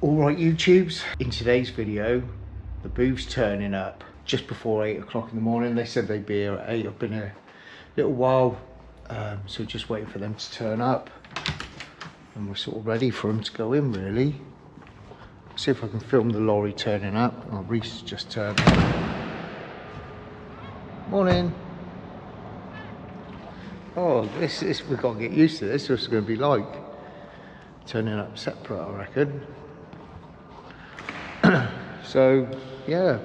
Alright YouTubes, in today's video the booth's turning up just before 8 o'clock in the morning. They said they'd be here at 8. I've been here a little while, so just waiting for them to turn up and we're sort of ready for them to go in really. See if I can film the lorry turning up. Oh, Reese has just turned up. Morning. Oh, this we've got to get used to this. What's it going to be like? Turning up separate, I reckon. So yeah,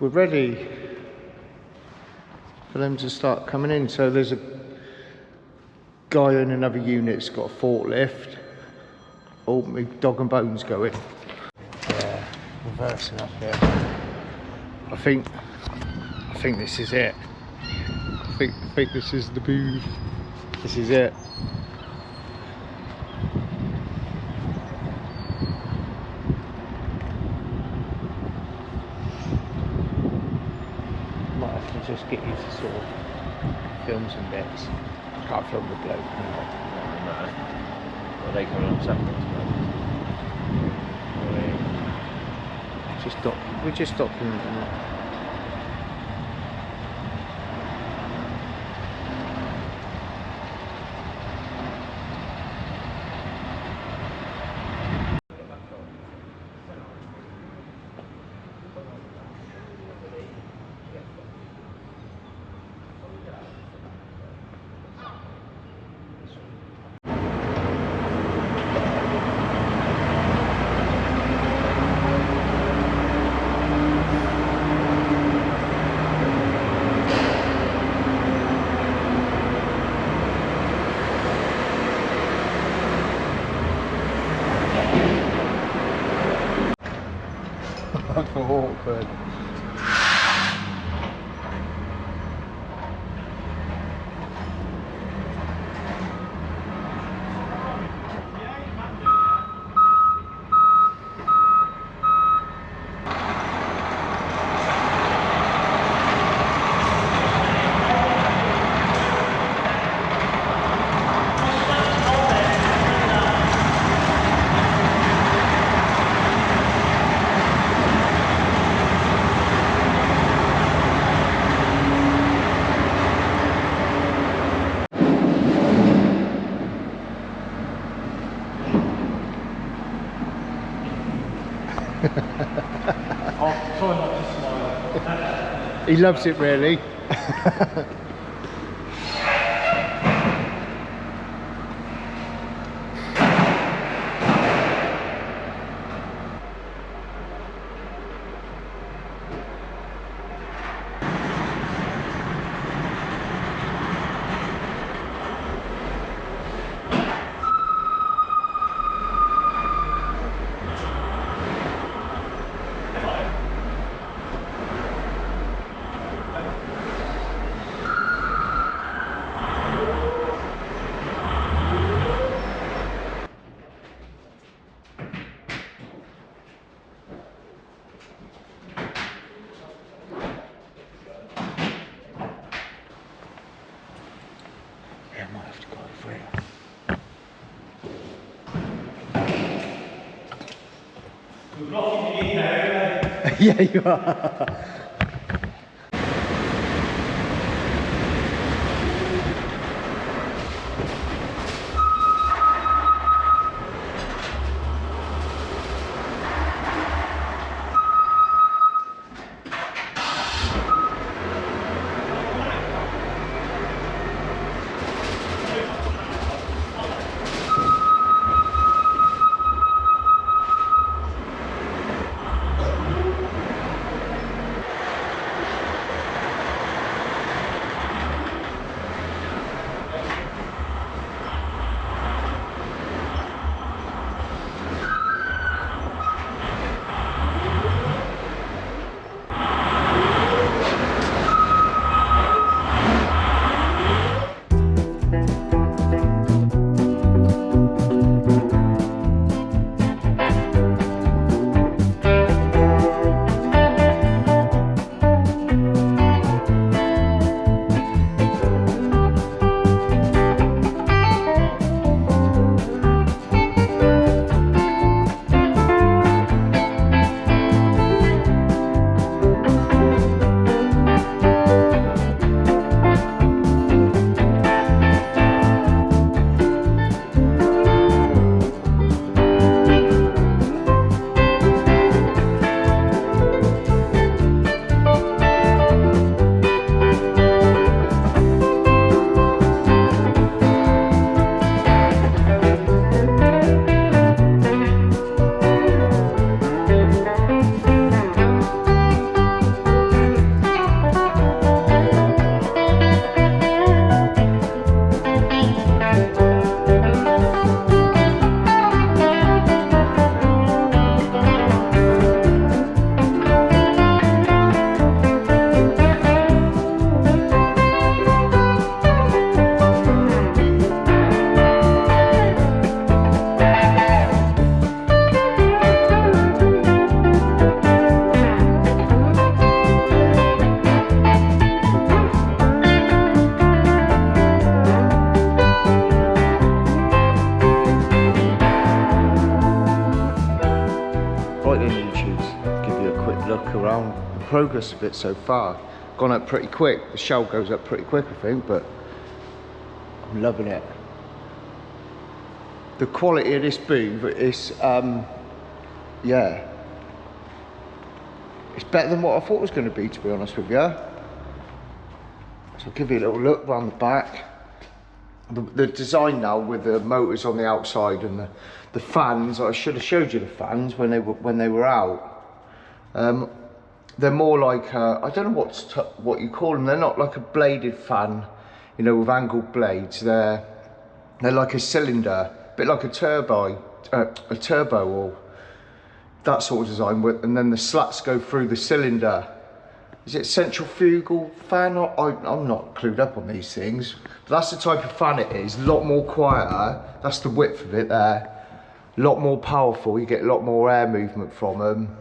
we're ready for them to start coming in. So there's a guy in another unit's got a forklift. Oh, my dog and bones going. Yeah, reversing up here. I think this is it. I think this is the booth. This is it. Might have to just get you to sort of film some bits. I can't film the bloke now. No. Well, they coming up separate, We're just documenting it. For awkward. I'll try not to smile. He loves it really. I might have to go over it. We're blocking you in there, Yeah, you are. Right then, YouTube, give you a quick look around the progress of it so far. Gone up pretty quick. The shell goes up pretty quick, I think, but I'm loving it. The quality of this booth is, yeah, it's better than what I thought it was going to be, to be honest with you. So I'll give you a little look around the back. The design now with the motors on the outside and the fans, I should have showed you the fans when they were out. They're more like, I don't know what you call them. They're not like a bladed fan, you know, with angled blades. They're like a cylinder, a bit like a turbo or that sort of design, and then the slats go through the cylinder. Is it centrifugal fan? I'm not clued up on these things, but that's the type of fan it is. A lot more quieter. That's the width of it there. A lot more powerful. You get a lot more air movement from them.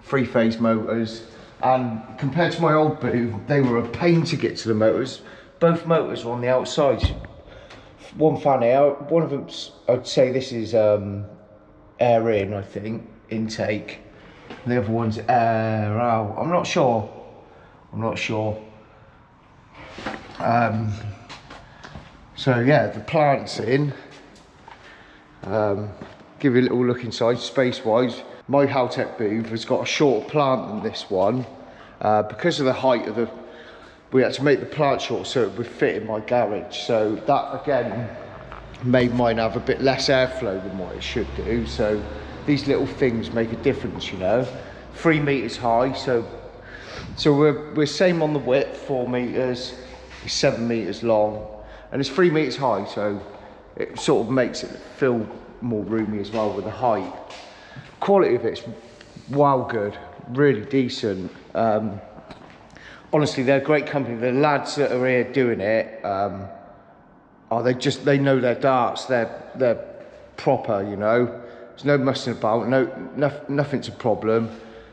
3-phase motors, and compared to my old booth, they were a pain to get to the motors. Both motors were on the outside. One fan out. One of them, I'd say this is air in, I think, intake. And the other one's air out. I'm not sure. So yeah, the plant's in. Give you a little look inside, space-wise. My Haltec booth has got a shorter plant than this one. Because of the height of we had to make the plant short so it would fit in my garage. So that again made mine have a bit less airflow than what it should do. So these little things make a difference, you know. 3 meters high, so we're same on the width, 4 meters, 7 meters long, and it's 3 meters high, so it sort of makes it feel more roomy as well with the height. Quality of it's wow good, really decent. Honestly, they're a great company. The lads that are here doing it, they know their darts. They're proper, you know. There's no messing about. Nothing's a problem.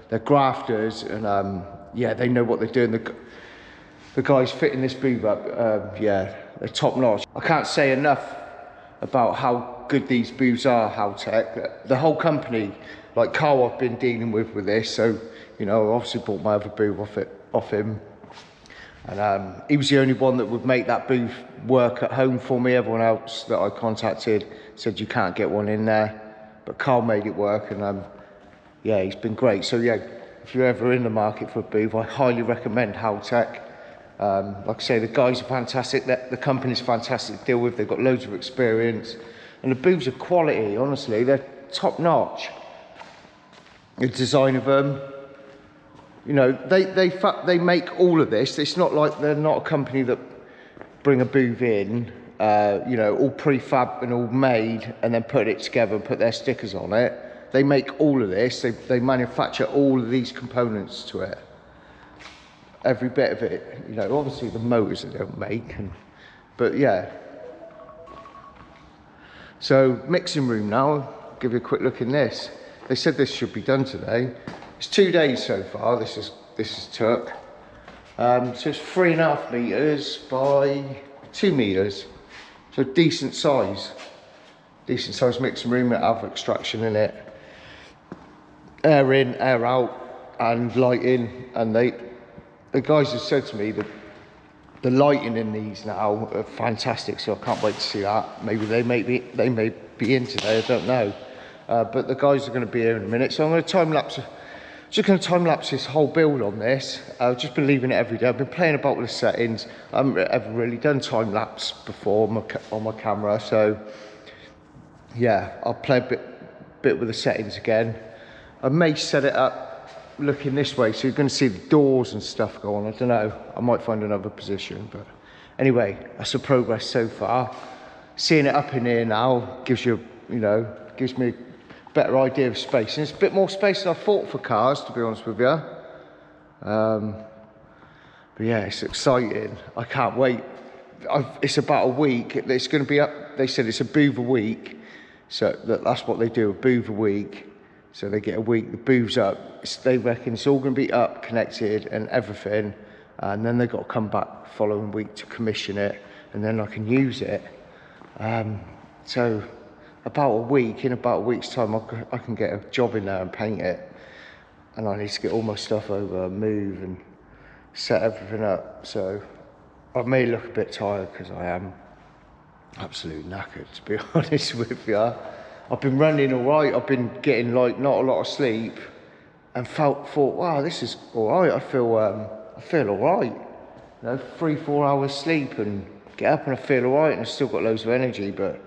They're grafters, and yeah, they know what they're doing. The guys fitting this booth up, yeah, they're top notch. I can't say enough about how good these booths are, Haltec. The whole company, like Carl, I've been dealing with this, so you know, I obviously bought my other booth off him, and he was the only one that would make that booth work at home for me. Everyone else that I contacted said you can't get one in there, but Carl made it work, and yeah, he's been great. So yeah, if you're ever in the market for a booth, I highly recommend Haltec. Like I say, the guys are fantastic. The company's fantastic to deal with. They've got loads of experience, and the booths are quality. Honestly, they're top notch. The design of them, you know, they make all of this. It's not like they're not a company that bring a booth in, you know, all prefab and all made, and then put it together and put their stickers on it. They make all of this. They manufacture all of these components to it. Every bit of it, you know. Obviously the motors they don't make, but yeah. So mixing room now. I'll give you a quick look in this. They said this should be done today. It's 2 days so far. This is took. So it's 3.5 meters by 2 meters. So decent size mixing room. It have extraction in it. Air in, air out, and lighting. And the guys have said to me that the lighting in these now are fantastic. So I can't wait to see that. Maybe they may be in today. I don't know. But the guys are going to be here in a minute. So I'm going to time lapse. Just going to time lapse this whole build on this. I've just been leaving it every day. I've been playing about with the settings. I haven't ever really done time lapse before on my camera. So yeah, I'll play a bit with the settings again. I may set it up looking this way, so you're going to see the doors and stuff go on. I don't know. I might find another position, but anyway, that's the progress so far. Seeing it up in here now gives you, gives me a better idea of space, and it's a bit more space than I thought for cars, to be honest with you. But yeah, it's exciting. I can't wait. It's about a week. It's going to be up. They said it's a booth a week, so that's what they do, a booth a week. So they get a week, the booth's up. They reckon it's all going to be up, connected and everything. And then they've got to come back the following week to commission it, and then I can use it. So about a week, in about a week's time, I can get a job in there and paint it. And I need to get all my stuff over, move and set everything up. So I may look a bit tired because I am absolutely knackered, to be honest with you. I've been running all right. I've been getting like not a lot of sleep, and thought, wow, this is all right. I feel all right. You know, 3-4 hours sleep and get up and I feel all right, and I've still got loads of energy. But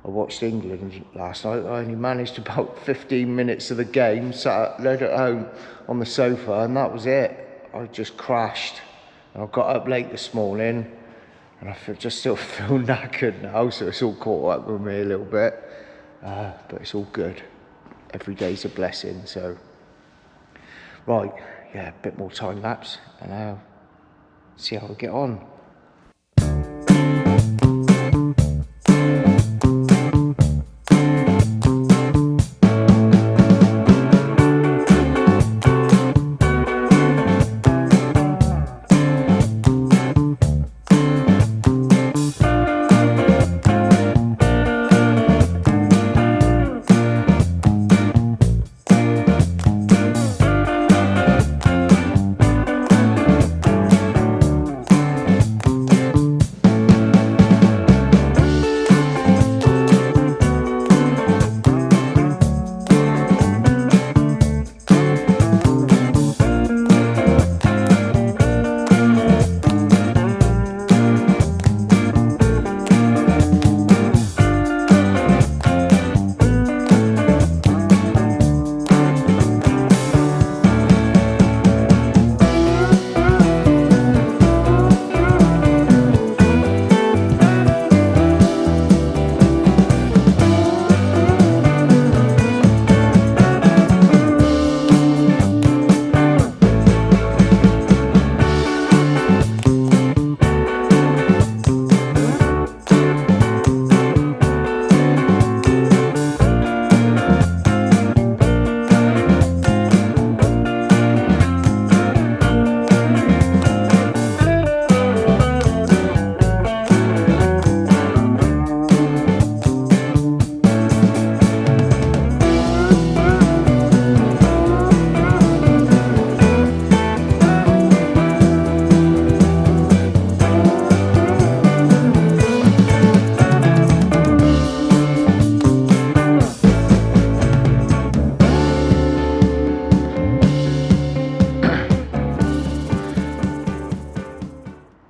I watched England last night. I only managed about 15 minutes of the game, sat led at home on the sofa, and that was it. I just crashed. And I got up late this morning, and I still feel knackered now, so it's all caught up with me a little bit. But it's all good. Every day's a blessing. So, right, yeah, a bit more time lapse, and I'll see how we get on.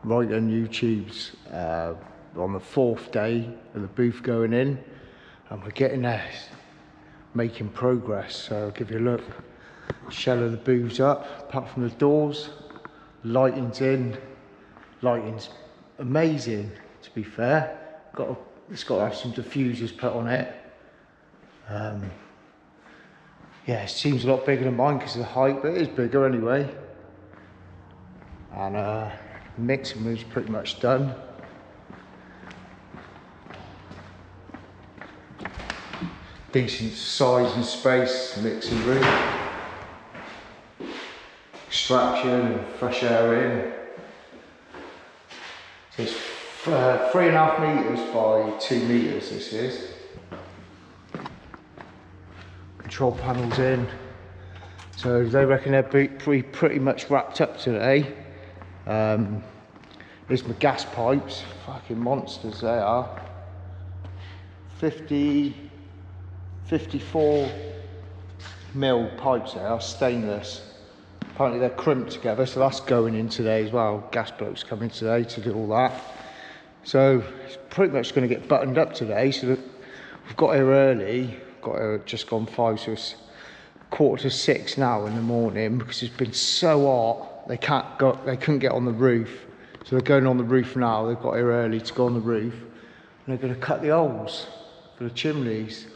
Right on YouTube's on the 4th day of the booth going in, and we're getting there, making progress. So I'll give you a look. Shell of the booth's up, apart from the doors. Lighting's in. Lighting's amazing, to be fair. It's got to have some diffusers put on it. Yeah, it seems a lot bigger than mine because of the height, but it is bigger anyway. And mixing room's pretty much done. Decent size and space mixing room. Extraction and fresh air in. So it's 3.5 metres by 2 metres this is. Control panels in. So they reckon they're pretty much wrapped up today. There's my gas pipes, fucking monsters they are. 54 mil pipes they are, stainless. Apparently they're crimped together, so that's going in today as well. Gas blokes coming today to do all that. So it's pretty much going to get buttoned up today. So we've got here early, got here at just gone 5, so it's 5:45 now in the morning because it's been so hot. They couldn't get on the roof, so they're going on the roof now. They've got here early to go on the roof, and they're going to cut the holes for the chimneys,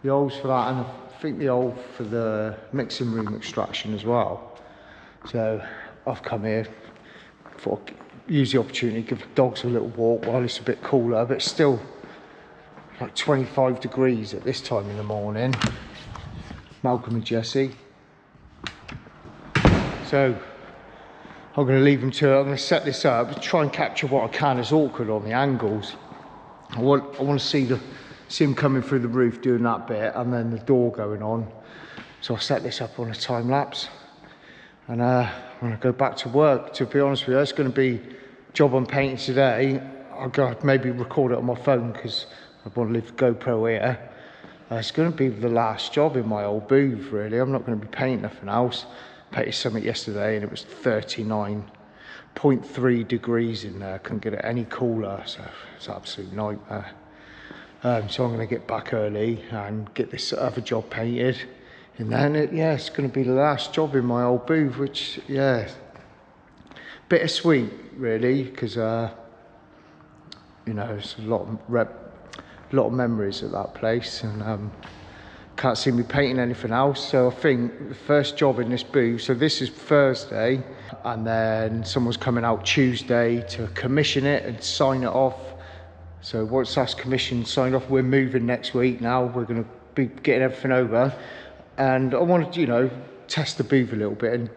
the holes for that, and I think the hole for the mixing room extraction as well. So I've come here, thought I'd use the opportunity to give the dogs a little walk while it's a bit cooler, but it's still like 25 degrees at this time in the morning. Malcolm and Jessie. So I'm going to leave them to it. I'm going to set this up, try and capture what I can as awkward on the angles. I want to see the see him coming through the roof doing that bit, and then the door going on. So I'll set this up on a time lapse, and I'm gonna go back to work. To be honest with you, it's gonna be job on painting today. I'll go maybe record it on my phone because I want to leave the GoPro here. It's going to be the last job in my old booth, really. I'm not going to be painting nothing else. Painted something yesterday and it was 39.3 degrees in there. Couldn't get it any cooler, so it's an absolute nightmare. So I'm going to get back early and get this other job painted. And then, it's going to be the last job in my old booth, which, bittersweet, really, because, you know, it's a lot of memories at that place, and can't see me painting anything else. So I think the first job in this booth, so this is Thursday, and then someone's coming out Tuesday to commission it and sign it off. So once that's commissioned, signed off, we're moving next week now. We're going to be getting everything over, and I want to, you know, test the booth a little bit, and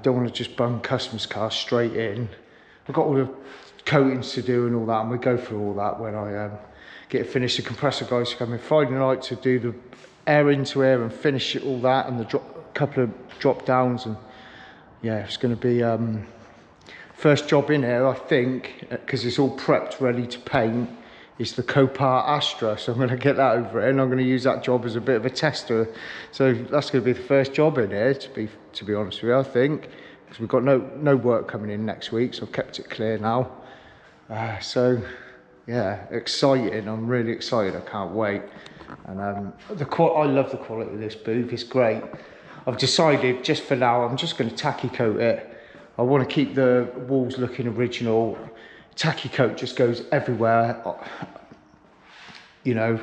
don't want to just bung customers' cars straight in. I've got all the coatings to do and all that, and we go through all that when I get it finished. The compressor guys come in Friday night to do the air into air and finish it, all that, and the couple of drop downs, and it's going to be first job in here, I think, because it's all prepped ready to paint. It's the Copart Astra, so I'm going to get that over it, and I'm going to use that job as a bit of a tester. So that's going to be the first job in here, to be honest with you, I think, because we've got no work coming in next week, so I've kept it clear now. Exciting. I'm really excited. I can't wait. And I love the quality of this booth. It's great. I've decided just for now, I'm just going to tacky coat it. I want to keep the walls looking original. Tacky coat just goes everywhere. You know,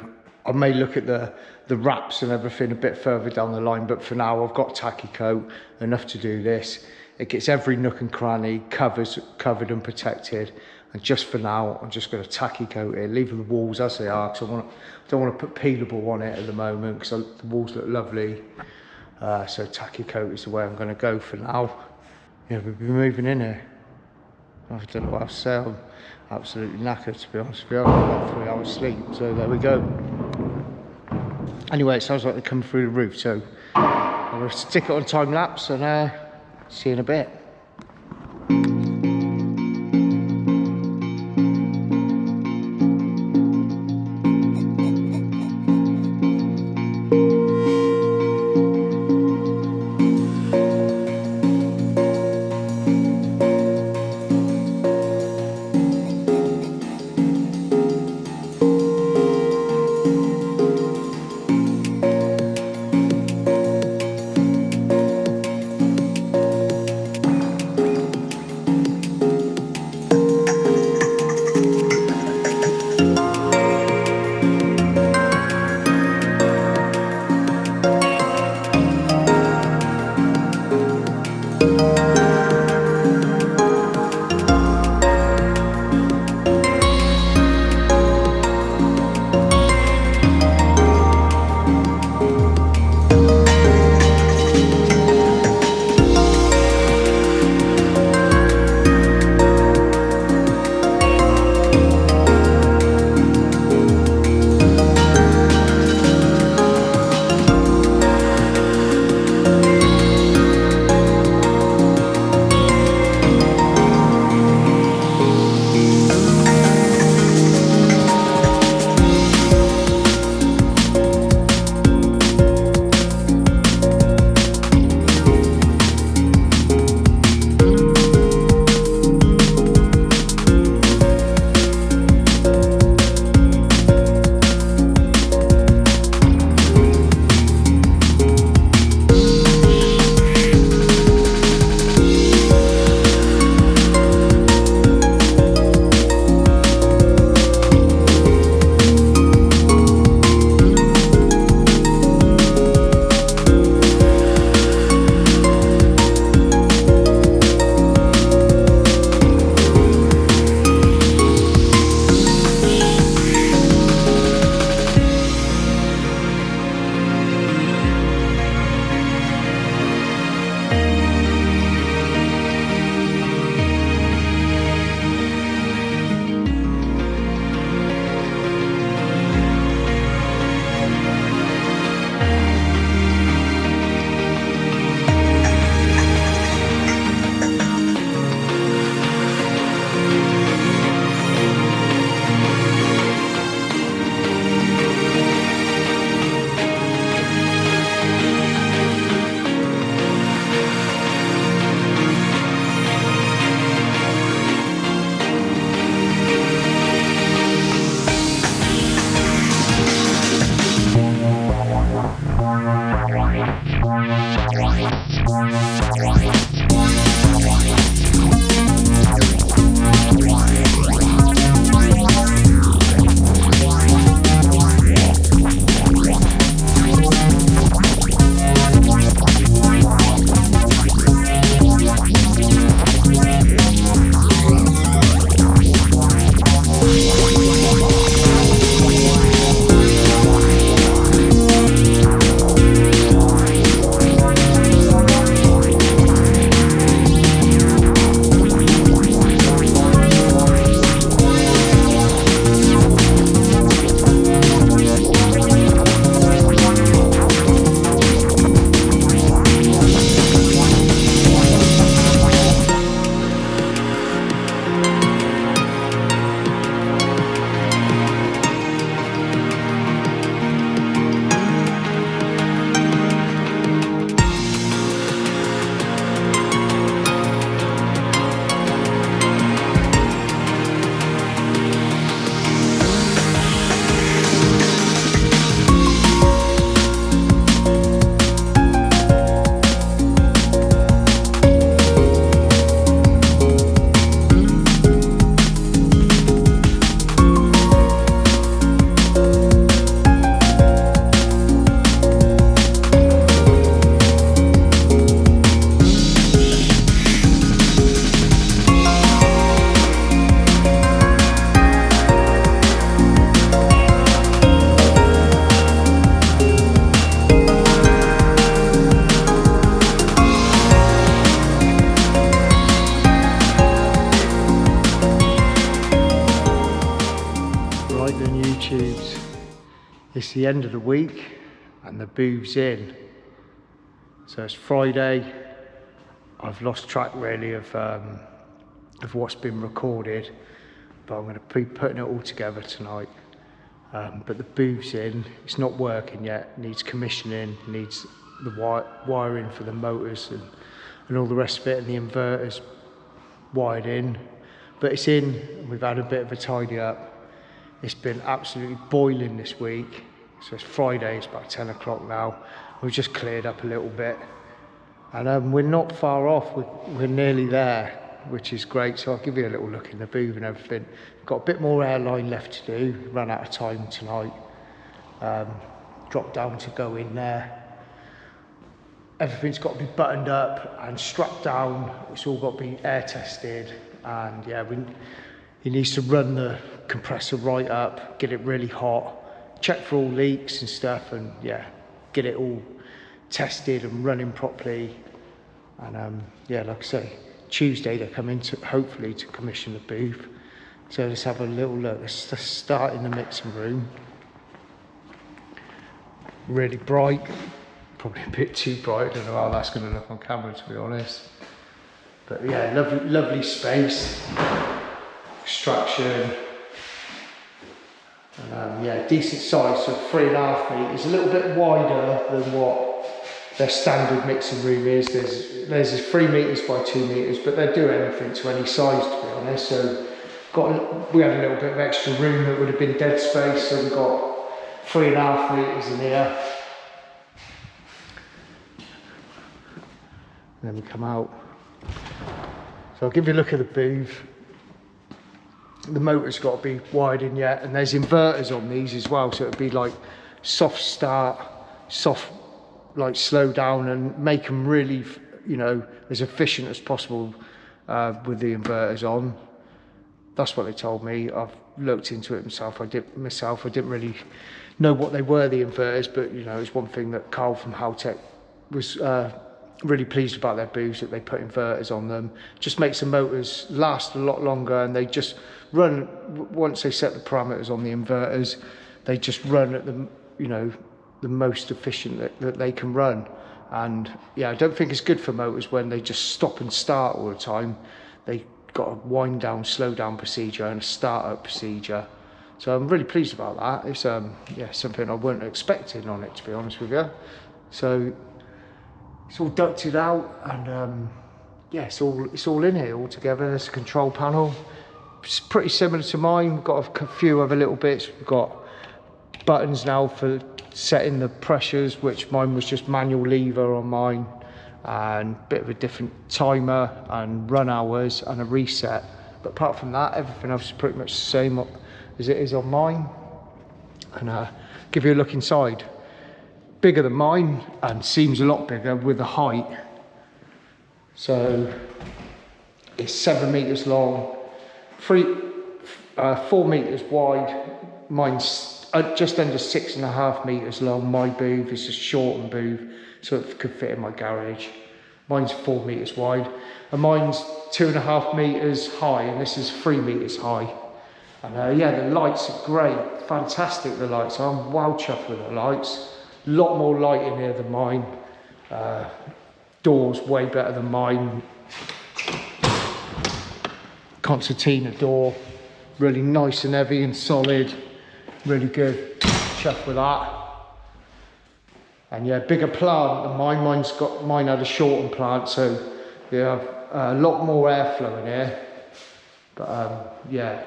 I may look at the wraps and everything a bit further down the line, but for now I've got tacky coat enough to do this. It gets every nook and cranny covered and protected. And just for now, I'm just going to tacky coat it, leave the walls as they are, because I don't want to put peelable on it at the moment, because the walls look lovely. So tacky coat is the way I'm going to go for now. Yeah, we'll be moving in here. I don't know what I'll say. I'm absolutely knackered, to be honest with you. I've got about 3 hours sleep, so there we go. Anyway, it sounds like they're coming through the roof, so I'm going to stick it on time lapse and see you in a bit. the end of the week and the booth's in. So it's Friday. I've lost track really of what's been recorded, but I'm going to be putting it all together tonight. But the booth's in, it's not working yet, needs commissioning, needs the wiring for the motors and all the rest of it, and the inverters wired in. But it's in, and we've had a bit of a tidy up. It's been absolutely boiling this week. So it's Friday, it's about 10 o'clock now. We've just cleared up a little bit. And we're not far off, we're nearly there, which is great. So I'll give you a little look in the booth and everything. Got a bit more airline left to do, ran out of time tonight. Dropped down to go in there. Everything's got to be buttoned up and strapped down. It's all got to be air tested. And yeah, he needs to run the compressor right up, get it really hot, check for all leaks and stuff, and yeah, get it all tested and running properly. And yeah, like I say, Tuesday they're coming to hopefully to commission the booth. So let's have a little look. Let's start in the mixing room. Really bright, probably a bit too bright. I don't know how that's going to look on camera, to be honest. But yeah, lovely space, extraction. Yeah, decent size, so 3.5 meters, a little bit wider than what their standard mixing room is. There's 3 meters by 2 meters, but they'll do anything to any size, to be honest. So we had a little bit of extra room that would have been dead space, so we've got 3.5 meters in here. And then we come out. So I'll give you a look at the booth. The motor's got to be wired in yet, and there's inverters on these as well, so it'll be like soft start, soft like slow down, and make them really, you know, as efficient as possible with the inverters on. That's what they told me. I've looked into it myself. I didn't really know what they were, the inverters, but you know, it's one thing that Carl from Haltec was really pleased about their booths, that they put inverters on them. Just makes the motors last a lot longer, and they just run, once they set the parameters on the inverters, they just run at the, you know, the most efficient that they can run. And yeah, I don't think it's good for motors when they just stop and start all the time. They got a wind down, slow down procedure and a start up procedure. So I'm really pleased about that. It's yeah, something I weren't expecting on it, to be honest with you. So it's all ducted out, and yeah, it's all in here all together. There's a control panel. It's pretty similar to mine. We've got a few other little bits. We've got buttons now for setting the pressures, which mine was just manual lever on mine, and a bit of a different timer and run hours and a reset. But apart from that, everything else is pretty much the same as it is on mine. And give you a look inside. Bigger than mine, and seems a lot bigger with the height. So it's 7 meters long, 4 meters wide. Mine's just under 6.5 meters long. My booth is a shortened booth, so it could fit in my garage. Mine's 4 meters wide, and mine's 2.5 meters high, and this is 3 meters high. And yeah, the lights are great, fantastic. The lights, I'm well chuffed with the lights. A lot more light in here than mine. Doors way better than mine. Concertina door, really nice and heavy and solid. Really good. Chuffed with that. And yeah, bigger plant than mine. Mine had a shortened plant, so yeah, a lot more airflow in here. But yeah,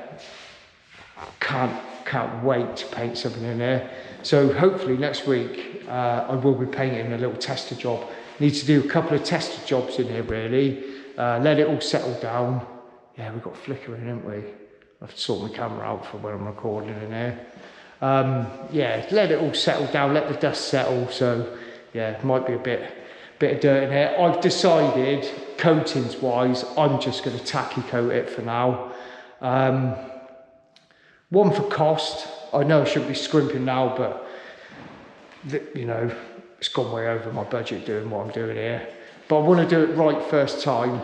can't wait to paint something in here. So hopefully next week I will be painting a little tester job. Need to do a couple of tester jobs in here really. Let it all settle down. Yeah, we've got flickering, haven't we? I have to sort my camera out for when I'm recording in here. Yeah, let it all settle down, let the dust settle. So yeah, it might be a bit of dirt in here. I've decided, coatings wise, I'm just going to tacky coat it for now. One for cost. I know I shouldn't be scrimping now, but you know, it's gone way over my budget doing what I'm doing here. But I want to do it right first time.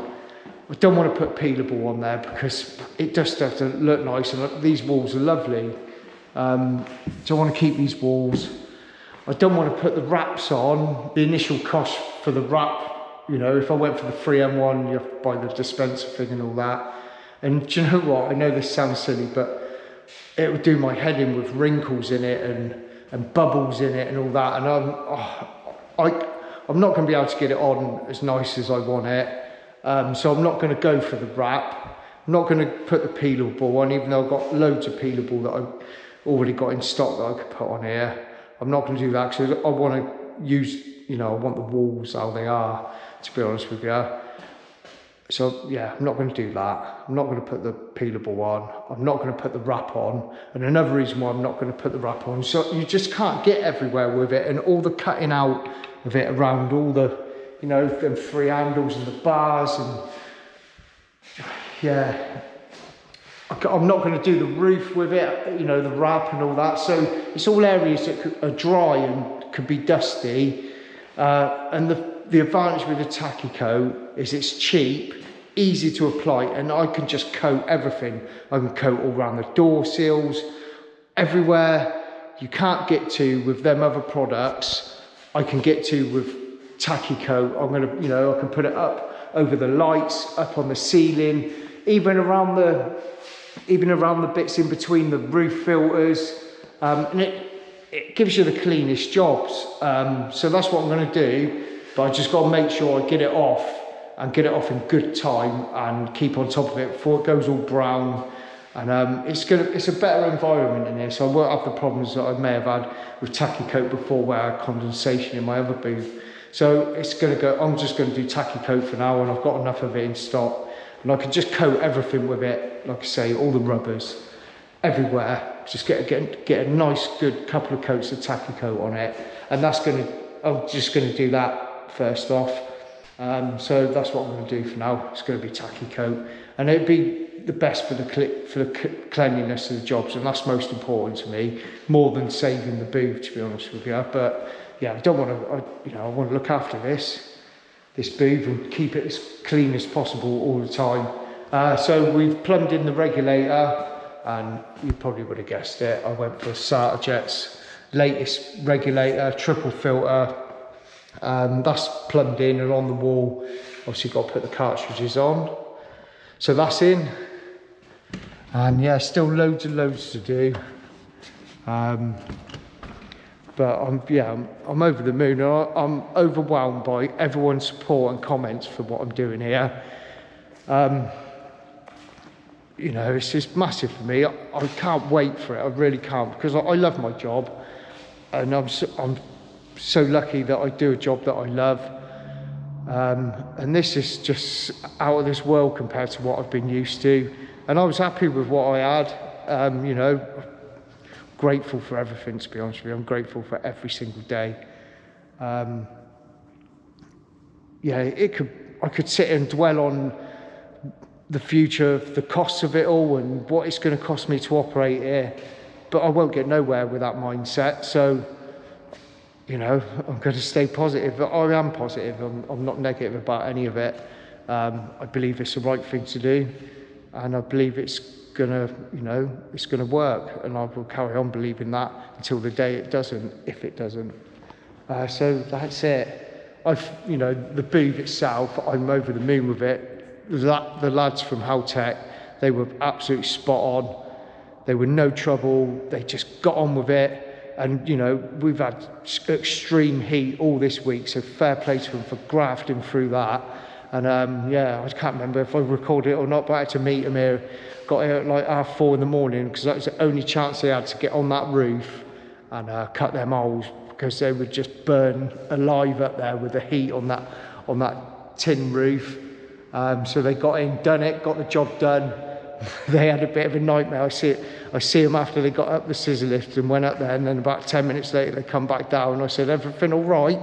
I don't want to put peelable on there because it just doesn't look nice, and these walls are lovely. So I want to keep these walls. I don't want to put the wraps on. The initial cost for the wrap, you know, if I went for the 3M1, you have to buy the dispenser thing and all that. And do you know what? I know this sounds silly, but it would do my head in with wrinkles in it and bubbles in it and all that. And I'm not going to be able to get it on as nice as I want it. So I'm not going to go for the wrap. I'm not going to put the peelable on, even though I've got loads of peelable that I've already got in stock that I could put on here. I'm not going to do that because I want to use, you know, I want the walls how they are, to be honest with you. So yeah, I'm not going to do that. I'm not going to put the peelable on. I'm not going to put the wrap on. And another reason why I'm not going to put the wrap on, so you just can't get everywhere with it, and all the cutting out of it around all the, you know, them 3 handles and the bars, and yeah. I'm not going to do the roof with it, you know, the wrap and all that. So it's all areas that are dry and could be dusty. And the advantage with the tacky coat is it's cheap, easy to apply, and I can just coat everything. I can coat all around the door sills, everywhere you can't get to with them other products, I can get to with tacky coat. I'm going to, you know, I can put it up over the lights, up on the ceiling, even around the bits in between the roof filters, and it gives you the cleanest jobs. So that's what I'm going to do, but I just got to make sure I get it off and get it off in good time and keep on top of it before it goes all brown. And it's a better environment in here, so I won't have the problems that I may have had with tacky coat before, where I had condensation in my other booth. So it's going to go. I'm just going to do tacky coat for now, and I've got enough of it in stock. And I can just coat everything with it, like I say, all the rubbers, everywhere. Just get a nice, good couple of coats of tacky coat on it, and I'm just going to do that first off. So that's what I'm going to do for now. It's going to be tacky coat, and it'd be the best for the cleanliness of the jobs, and that's most important to me, more than saving the booth, to be honest with you. But yeah, I don't want to. I want to look after this booth and keep it as clean as possible all the time. So we've plumbed in the regulator, and you probably would have guessed it. I went for Sartajet's latest regulator, triple filter. That's plumbed in, and on the wall, obviously got to put the cartridges on. So that's in. And yeah, still loads and loads to do. But I'm over the moon. I'm overwhelmed by everyone's support and comments for what I'm doing here. You know, it's just massive for me. I can't wait for it. I really can't, because I love my job, and I'm so lucky that I do a job that I love. And this is just out of this world compared to what I've been used to. And I was happy with what I had. You know, grateful for everything, to be honest with you. I'm grateful for every single day. Yeah, I could sit and dwell on the future of the costs of it all and what it's going to cost me to operate here, but I won't get nowhere with that mindset. So, you know, I'm going to stay positive. I am positive. I'm not negative about any of it. I believe it's the right thing to do, and I believe it's gonna, you know, it's gonna work, and I will carry on believing that until the day it doesn't, if it doesn't. So that's it. You know, the booth itself, I'm over the moon with it. The lads from Haltec, they were absolutely spot on. They were no trouble. They just got on with it. And, you know, we've had extreme heat all this week, so fair play to them for grafting through that. And yeah, I can't remember if I recorded it or not, but I had to meet them here. Got here at like 4:30 in the morning, because that was the only chance they had to get on that roof and cut them holes, because they would just burn alive up there with the heat on that tin roof. So they got in, done it, got the job done. They had a bit of a nightmare. I see them after they got up the scissor lift and went up there, and then about 10 minutes later they come back down, and I said, "Everything all right?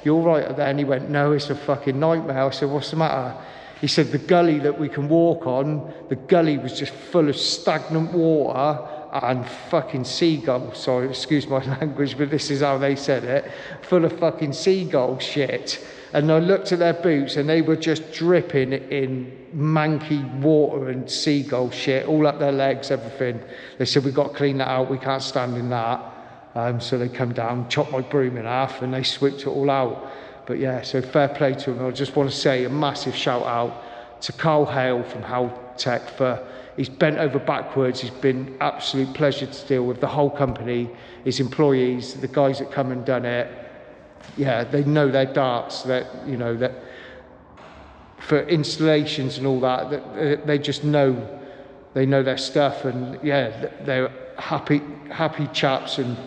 You all right up there?" And he went, "No, it's a fucking nightmare." I said, "What's the matter?" He said, "The gully that we can walk on, the gully was just full of stagnant water, and fucking seagulls, sorry, excuse my language, but this is how they said it, full of fucking seagull shit. And I looked at their boots and they were just dripping in manky water and seagull shit all up their legs, everything. They said, we've got to clean that out, we can't stand in that. So they come down, chop my broom in half, and they swept it all out. But yeah, so fair play to them. I just want to say a massive shout out to Carl Hale from Haltec for, he's bent over backwards. He's been absolute pleasure to deal with, the whole company, his employees, the guys that come and done it. Yeah, they know their darts, that, you know, that for installations and all that, that they just know, they know their stuff, and yeah, they're happy chaps, and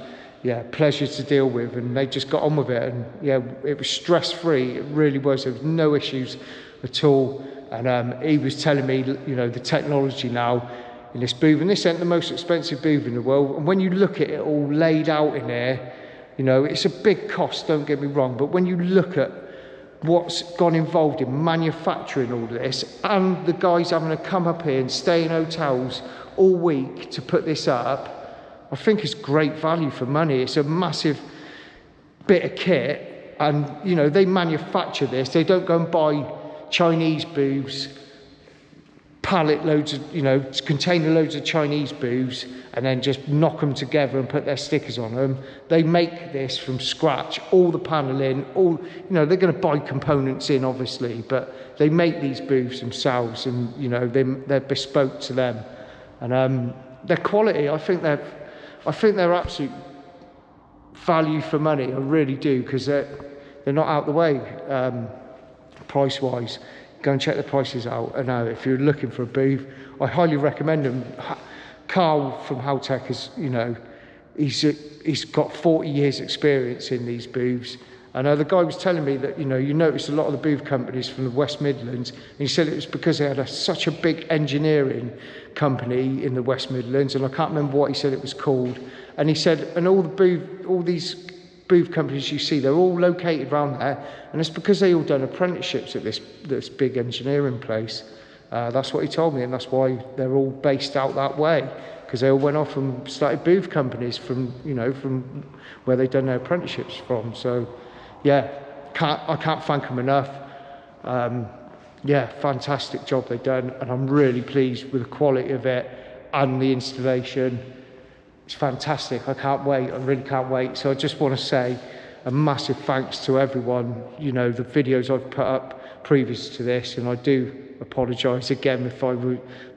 yeah, pleasure to deal with, and they just got on with it, and yeah, it was stress-free, it really was, there was no issues at all. And he was telling me, you know, the technology now in this booth, and this ain't the most expensive booth in the world, and when you look at it all laid out in there, you know, it's a big cost, don't get me wrong, but when you look at what's gone involved in manufacturing all this, and the guys having to come up here and stay in hotels all week to put this up, I think it's great value for money. It's a massive bit of kit, and you know, they manufacture this. They don't go and buy Chinese booths, pallet loads of, you know, container loads of Chinese booths, and then just knock them together and put their stickers on them. They make this from scratch, all the paneling, all, you know, they're going to buy components in, obviously, but they make these booths themselves, and you know, they're bespoke to them, and their quality, I think they're absolute value for money. I really do, because they're not out the way price wise. Go and check the prices out. And if you're looking for a booth, I highly recommend them. Carl from Haltec is, you know, he's got 40 years experience in these booths. And the guy was telling me that, you know, you notice a lot of the booth companies from the West Midlands, and he said it was because they had such a big engineering company in the West Midlands, and I can't remember what he said it was called. And he said, and all these booth companies you see, they're all located around there, and it's because they all done apprenticeships at this big engineering place. That's what he told me, and that's why they're all based out that way, because they all went off and started booth companies from, you know, from where they done their apprenticeships from. So yeah, I can't thank them enough. Yeah, fantastic job they've done, and I'm really pleased with the quality of it and the installation. It's fantastic. I can't wait. I really can't wait. So I just want to say a massive thanks to everyone. You know, the videos I've put up previous to this, and I do apologise again if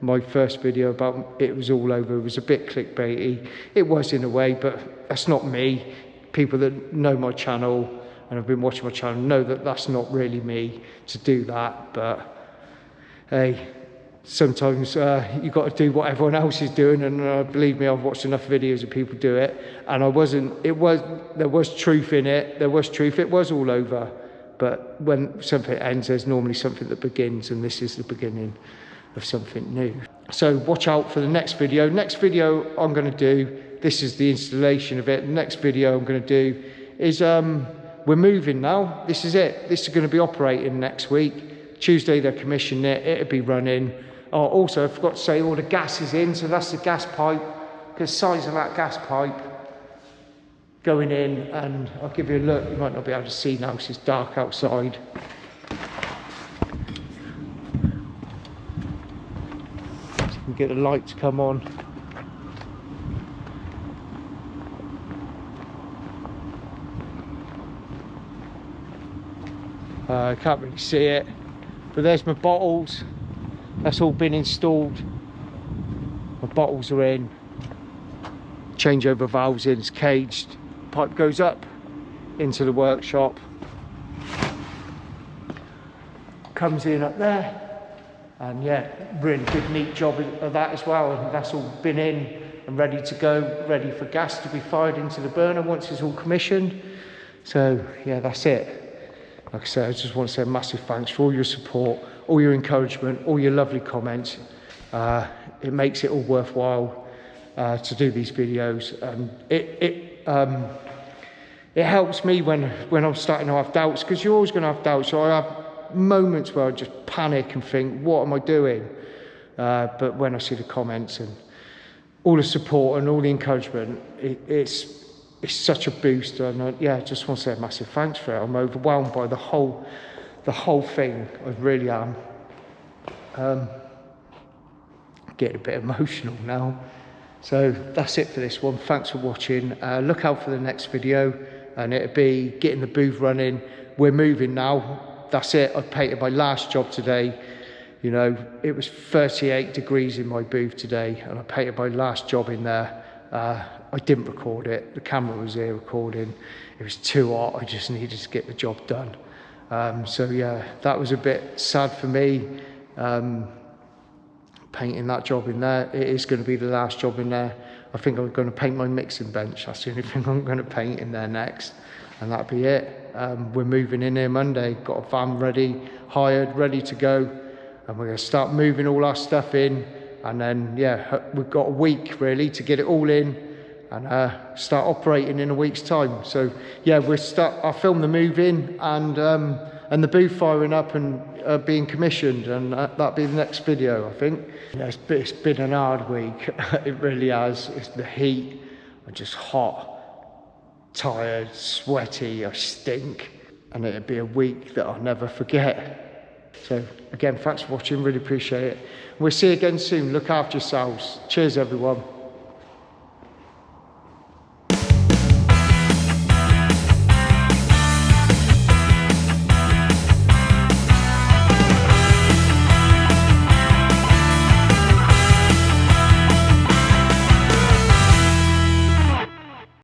my first video about it was all over, it was a bit clickbaity. It was in a way, but that's not me. People that know my channel and have been watching my channel know that that's not really me to do that. But hey, sometimes you've got to do what everyone else is doing, and believe me, I've watched enough videos of people do it, and there was truth in it. There was truth. It was all over. But when something ends, there's normally something that begins, and this is the beginning of something new. So watch out for the next video. Next video I'm going to do, this is the installation of it. The next video I'm going to do is, we're moving now. This is it. This is going to be operating next week. Tuesday they're commissioning it. It'll be running. Oh, also, I forgot to say, all the gas is in, so that's the gas pipe. The size of that gas pipe going in, and I'll give you a look. You might not be able to see now because it's dark outside. So you can get the light to come on. I can't really see it, but there's my bottles. That's all been installed. My bottles are in. Changeover valves in, it's caged. Pipe goes up into the workshop. Comes in up there. And yeah, really good neat job of that as well. And that's all been in and ready to go, ready for gas to be fired into the burner once it's all commissioned. So yeah, that's it. Like I said, I just want to say a massive thanks for all your support, all your encouragement, all your lovely comments. It makes it all worthwhile to do these videos. It helps me when I'm starting to have doubts, because you're always going to have doubts. So I have moments where I just panic and think, what am I doing? But when I see the comments, and all the support and all the encouragement. It's such a boost, and yeah, I just want to say a massive thanks for it. I'm overwhelmed by the whole thing. I really am. Getting a bit emotional now. So that's it for this one. Thanks for watching. Look out for the next video, and it'll be getting the booth running. We're moving now. That's it. I painted my last job today. You know, it was 38 degrees in my booth today, and I painted my last job in there. I didn't record it. The camera was there recording. It was too hot. I just needed to get the job done. So yeah, that was a bit sad for me. Painting that job in there. It is going to be the last job in there. I think I'm going to paint my mixing bench. That's the only thing I'm going to paint in there next, and that'll be it. We're moving in here Monday. Got a van ready, hired, ready to go, and we're going to start moving all our stuff in. And then yeah, we've got a week really to get it all in and start operating in a week's time. So yeah, I'll film the move in and the booth firing up and being commissioned, and that'll be the next video, I think. Yeah, it's been an hard week. It really has. It's the heat. I'm just hot, tired, sweaty, I stink, and it'll be a week that I'll never forget. So again, thanks for watching, really appreciate it. We'll see you again soon. Look after yourselves. Cheers everyone.